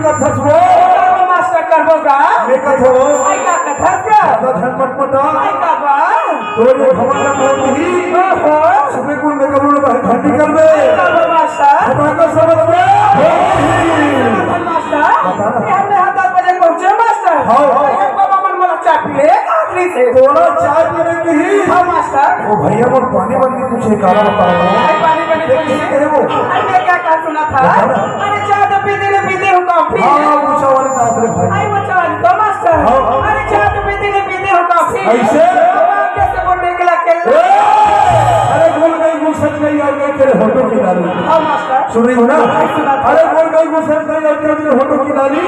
कथस वो मास्टर करबो का ये कथो आई का कथस का धन पटपटा आई का बा तो ये भवन बहुत ही ओहो सुबह को मैं करूँ भाई ठंडी कर दे मास्टर हटा कर समझ में मास्टर ये हमने 10 बजे पहुंचे मास्टर हाँ एक बाबा मन मला चाय पीले आखिरी से थोड़ा चाय पीने की ही हाँ मास्टर वो भैया वो पानी बन के पूछे काला बताओ आई पानी बनी है वो अरे क्या कहा सुना था अरे चाय तो पीते हो कॉफी हाँ ऊंचा वाले दादरे भाई आई वो चाय तो मास्टर अरे चाय तो पीते हो कॉफी ऐसे कैसे वो निकला के अरे बोल गई वो सच गई और गई तेरे होटो की डाली हाँ मास्टर सुन रही हो ना अरे बोल गई वो सच गई और तेरे होटो की डाली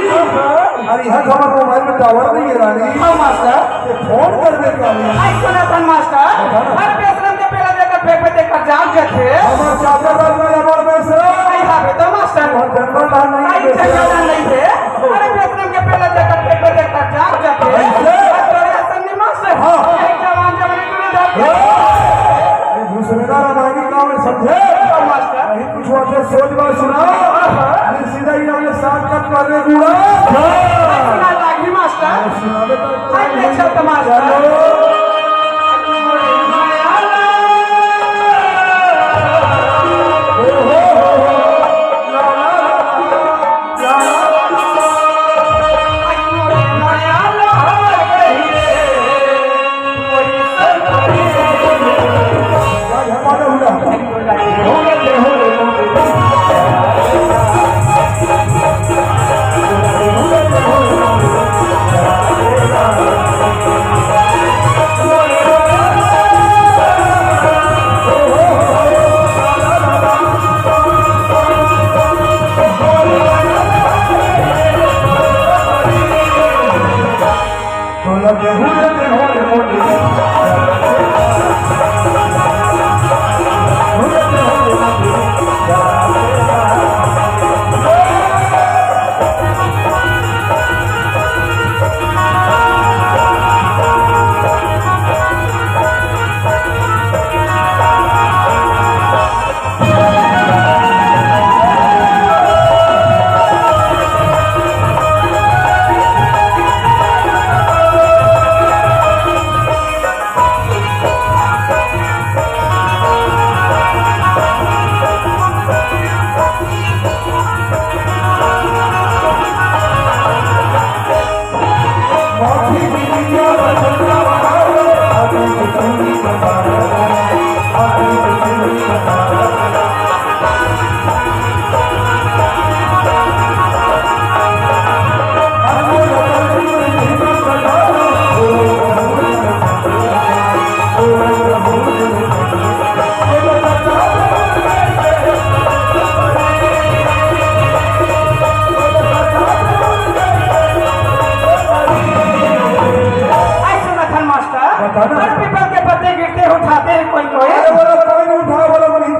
अरे यहाँ हमारे मोबाइल में टावर नहीं है रानी हाँ मास्टर ये फोन कर दे रानी आई सुना था मास्टर हर बेसरम के पहले देखकर फेंक पे देखकर जान जाते हमारे चाचा दादा में हमारे बेसरा आई भाभी तो मास्टर और जंगल दान नहीं आई बेसरा जगह नहीं थे अरे बेसरम के पहले देखकर फेंक पे देखकर जान जाते मास्टर हाँ एक जवान जवानी तुम्हें धर दूसरेदार हमारी गाँव में समझे मास्टर नहीं कुछ बात सोच बात सुना अरे सीधा ही हमने साथ कट कर रहे गुड़ा सुना लागी मास्टर सुना दे आई देखो तो मास्टर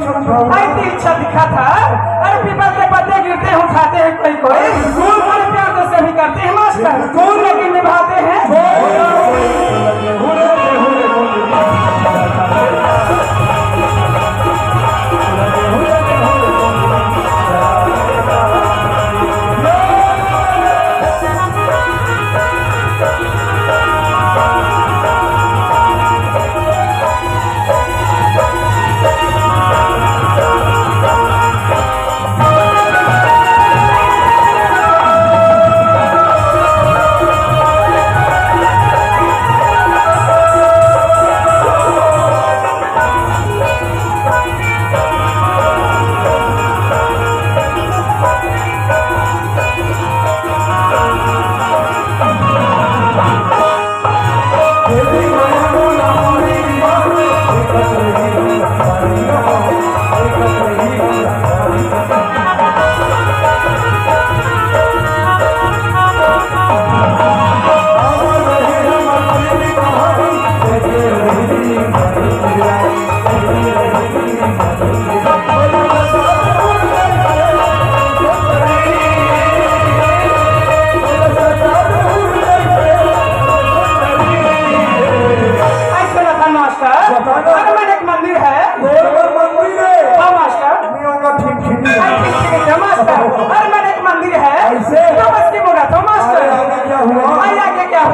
लिखा था अरे पीपल के पत्ते गिरते हैं उठाते हैं कोई कोई और प्यार तो सभी करते हैं मास्टर कौन लेकिन निभाते हैं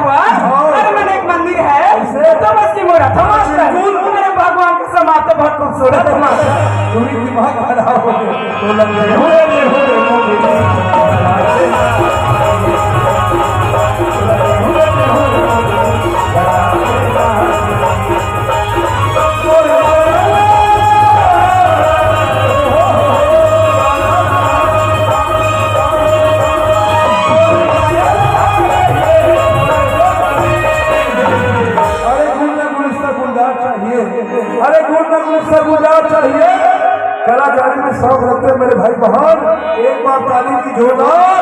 हुआ। अरे मैंने एक मंदिर है तो बस की मोरा था मास्टर। मेरे भगवान का समाज तो बहुत खूबसूरत है मास्टर। तुम्हें दिमाग खराब हो गया तो लग गए अरे गुलजार चाहिए। कलाकारी में शौक रखते मेरे भाई बहन, एक बार ताली की जोरदार